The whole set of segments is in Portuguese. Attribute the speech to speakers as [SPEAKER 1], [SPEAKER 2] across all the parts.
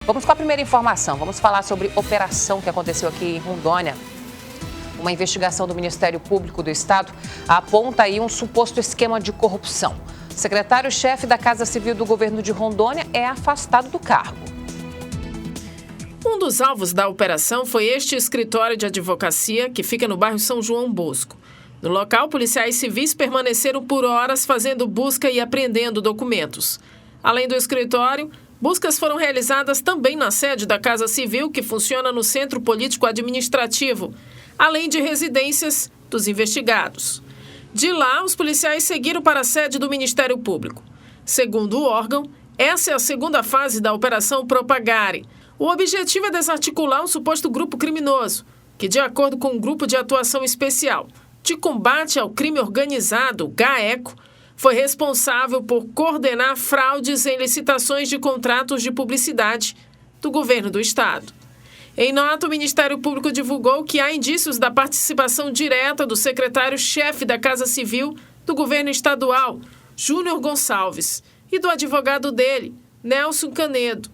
[SPEAKER 1] Vamos com a primeira informação. Vamos falar sobre operação que aconteceu aqui em Rondônia. Uma investigação do Ministério Público do Estado aponta aí um suposto esquema de corrupção. O secretário-chefe da Casa Civil do governo de Rondônia é afastado do cargo.
[SPEAKER 2] Um dos alvos da operação foi este escritório de advocacia que fica no bairro São João Bosco. No local, policiais civis permaneceram por horas fazendo busca e apreendendo documentos. Além do escritório, buscas foram realizadas também na sede da Casa Civil, que funciona no Centro Político Administrativo, além de residências dos investigados. De lá, os policiais seguiram para a sede do Ministério Público. Segundo o órgão, essa é a segunda fase da Operação Propagare. O objetivo é desarticular um suposto grupo criminoso, que, de acordo com um grupo de atuação especial de combate ao crime organizado, GAECO, foi responsável por coordenar fraudes em licitações de contratos de publicidade do governo do Estado. Em nota, o Ministério Público divulgou que há indícios da participação direta do secretário-chefe da Casa Civil do governo estadual, Júnior Gonçalves, e do advogado dele, Nelson Canedo.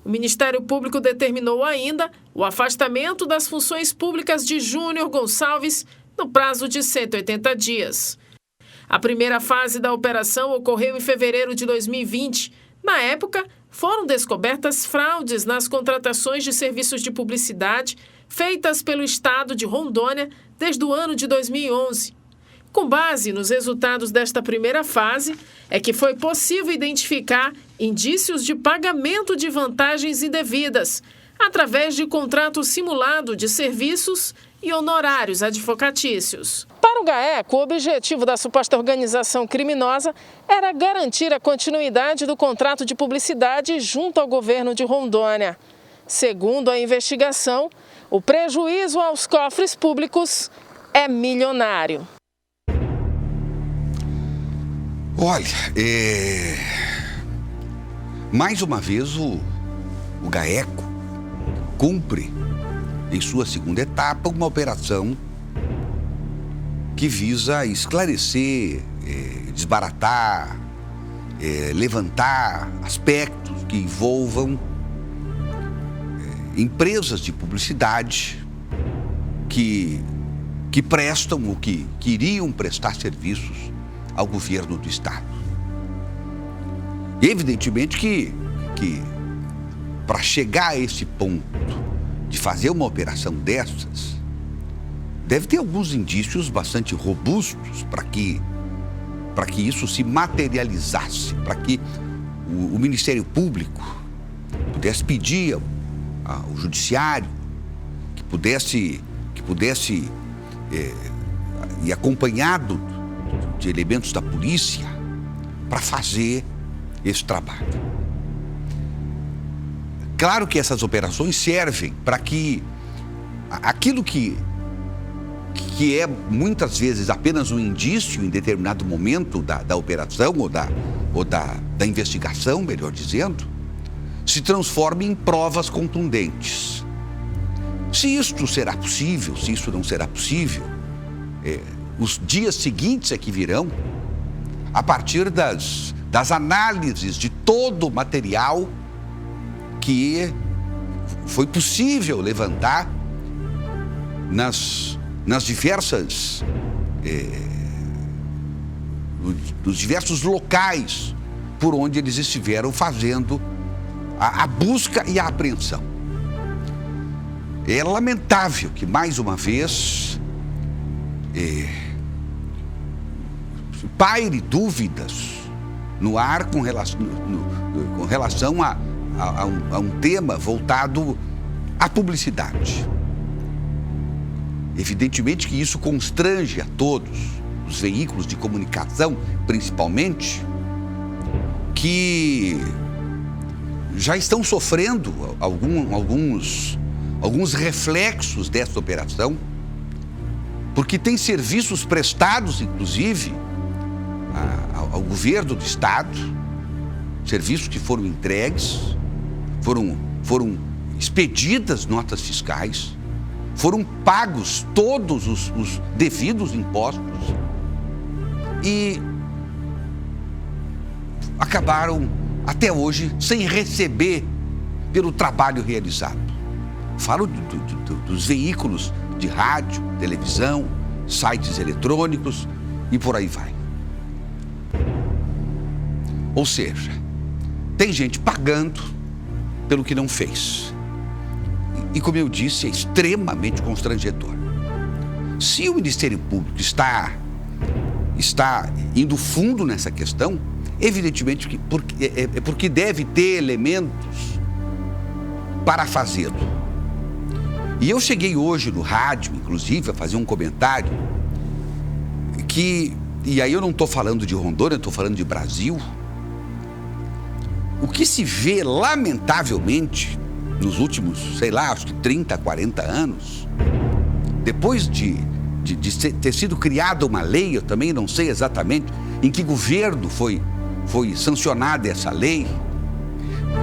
[SPEAKER 2] O Ministério Público determinou ainda o afastamento das funções públicas de Júnior Gonçalves no prazo de 180 dias. A primeira fase da operação ocorreu em fevereiro de 2020. Na época, foram descobertas fraudes nas contratações de serviços de publicidade feitas pelo Estado de Rondônia desde o ano de 2011. Com base nos resultados desta primeira fase, é que foi possível identificar indícios de pagamento de vantagens indevidas, através de contrato simulado de serviços e honorários advocatícios. Para o GAECO, o objetivo da suposta organização criminosa era garantir a continuidade do contrato de publicidade junto ao governo de Rondônia. Segundo a investigação, o prejuízo aos cofres públicos é milionário.
[SPEAKER 3] Olha, mais uma vez o GAECO cumpre, em sua segunda etapa, uma operação que visa esclarecer, desbaratar, levantar aspectos que envolvam empresas de publicidade que prestam ou que iriam prestar serviços ao governo do Estado. Evidentemente que para chegar a esse ponto de fazer uma operação dessas, deve ter alguns indícios bastante robustos para que isso se materializasse, para que o Ministério Público pudesse pedir ao Judiciário que pudesse ir acompanhado de elementos da polícia para fazer esse trabalho. Claro que essas operações servem para que aquilo que é muitas vezes apenas um indício em determinado momento da operação ou da investigação, melhor dizendo, se transforme em provas contundentes. Se isto será possível, se isso não será possível, os dias seguintes é que virão, a partir das análises de todo o material que foi possível levantar nos diversos locais por onde eles estiveram fazendo a busca e a apreensão. É lamentável que, mais uma vez, paire dúvidas no ar com relação a um tema voltado à publicidade. Evidentemente que isso constrange a todos, os veículos de comunicação principalmente, que já estão sofrendo alguns reflexos dessa operação, porque tem serviços prestados, inclusive, ao governo do Estado, serviços que foram entregues, foram expedidas notas fiscais, foram pagos todos os devidos impostos e acabaram, até hoje, sem receber pelo trabalho realizado. Falo dos veículos de rádio, televisão, sites eletrônicos e por aí vai. Ou seja, tem gente pagando pelo que não fez. E como eu disse, é extremamente constrangedor. Se o Ministério Público está indo fundo nessa questão, evidentemente porque deve ter elementos para fazê-lo. E eu cheguei hoje no rádio, inclusive, a fazer um comentário e aí eu não estou falando de Rondônia, estou falando de Brasil. O que se vê, lamentavelmente, nos últimos, sei lá, acho que 30, 40 anos, depois de ter sido criada uma lei, eu também não sei exatamente em que governo foi sancionada essa lei,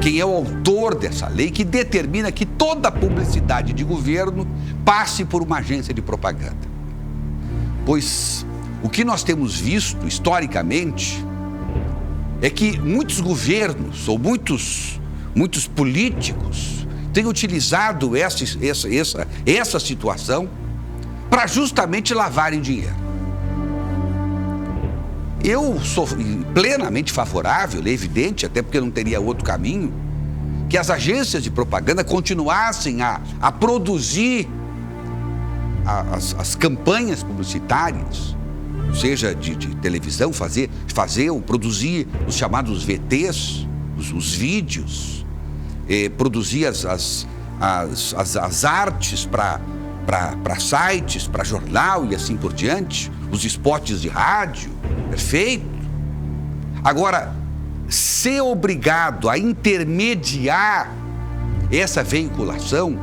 [SPEAKER 3] quem é o autor dessa lei, que determina que toda publicidade de governo passe por uma agência de propaganda. Pois o que nós temos visto historicamente é que muitos governos ou muitos políticos têm utilizado essa situação para justamente lavarem dinheiro. Eu sou plenamente favorável, é evidente, até porque não teria outro caminho, que as agências de propaganda continuassem a produzir as campanhas publicitárias, seja de televisão, produzir os chamados VTs, os vídeos, produzir as artes para sites, para jornal e assim por diante, os spots de rádio, perfeito. Agora, ser obrigado a intermediar essa veiculação,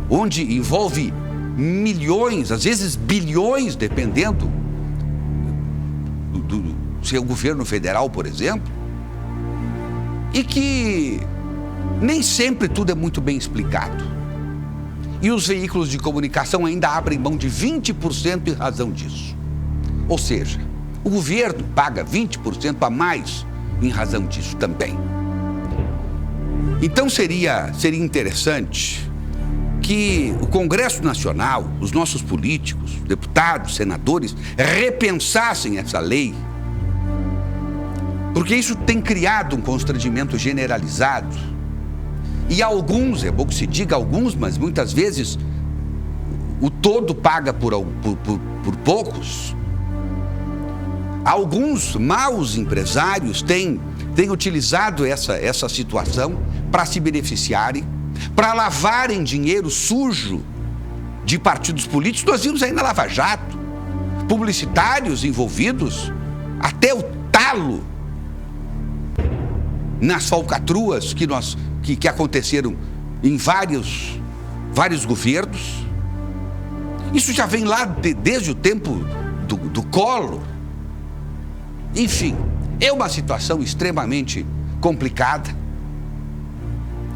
[SPEAKER 3] onde envolve milhões, às vezes bilhões, dependendo do seu governo federal, por exemplo, e que nem sempre tudo é muito bem explicado. E os veículos de comunicação ainda abrem mão de 20% em razão disso. Ou seja, o governo paga 20% a mais em razão disso também. Então seria interessante que o Congresso Nacional, os nossos políticos, deputados, senadores, repensassem essa lei, porque isso tem criado um constrangimento generalizado. E alguns, é bom que se diga alguns, mas muitas vezes o todo paga por poucos. Alguns maus empresários têm utilizado essa situação para se beneficiarem, para lavarem dinheiro sujo de partidos políticos. Nós vimos aí na Lava Jato, publicitários envolvidos até o talo nas falcatruas que aconteceram em vários governos. Isso já vem lá desde o tempo do Collor. Enfim, é uma situação extremamente complicada.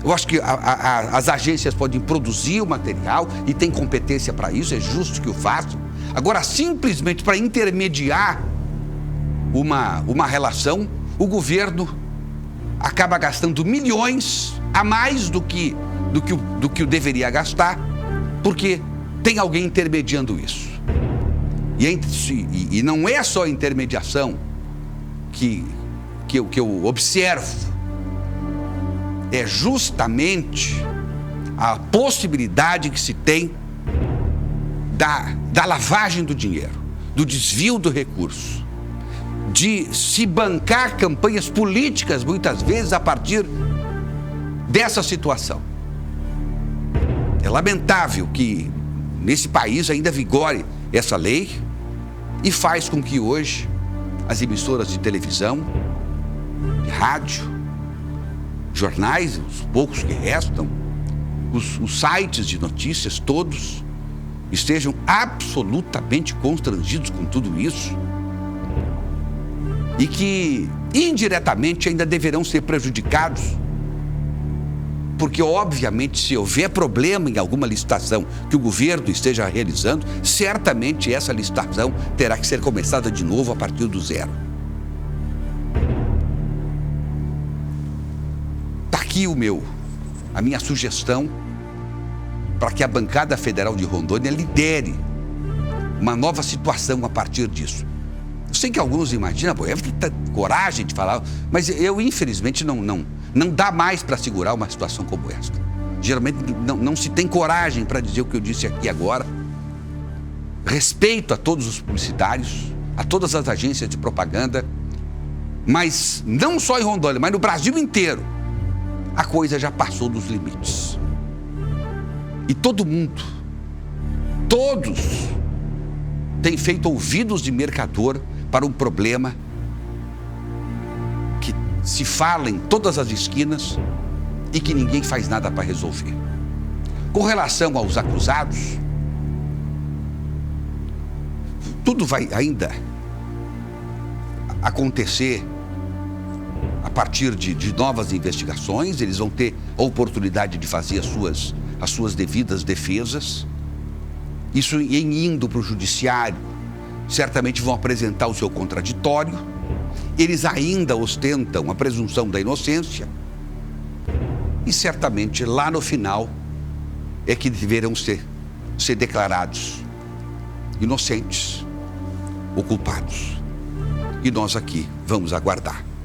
[SPEAKER 3] Eu acho que as agências podem produzir o material e têm competência para isso, é justo que o façam. Agora, simplesmente para intermediar uma relação, o governo acaba gastando milhões a mais do que o deveria gastar, porque tem alguém intermediando isso. E não é só a intermediação que eu observo, é justamente a possibilidade que se tem da lavagem do dinheiro, do desvio do recurso, de se bancar campanhas políticas, muitas vezes, a partir dessa situação. É lamentável que nesse país ainda vigore essa lei e faz com que hoje as emissoras de televisão, de rádio, jornais, os poucos que restam, os sites de notícias, todos estejam absolutamente constrangidos com tudo isso e que indiretamente ainda deverão ser prejudicados, porque obviamente se houver problema em alguma licitação que o governo esteja realizando, certamente essa licitação terá que ser começada de novo a partir do zero. Está aqui o meu a minha sugestão para que a bancada federal de Rondônia lidere uma nova situação a partir disso. Eu sei que alguns imaginam, pô, deve ter coragem de falar, mas eu, infelizmente, não dá mais para segurar uma situação como esta. Geralmente não se tem coragem para dizer o que eu disse aqui agora. Respeito a todos os publicitários, a todas as agências de propaganda, mas não só em Rondônia, mas no Brasil inteiro, a coisa já passou dos limites. E todo mundo, todos, têm feito ouvidos de mercador para um problema que se fala em todas as esquinas e que ninguém faz nada para resolver. Com relação aos acusados, tudo vai ainda acontecer a partir de novas investigações. Eles vão ter a oportunidade de fazer as suas devidas defesas. Isso em indo para o judiciário, certamente vão apresentar o seu contraditório. Eles ainda ostentam a presunção da inocência. E certamente lá no final é que deverão ser declarados inocentes ou culpados. E nós aqui vamos aguardar.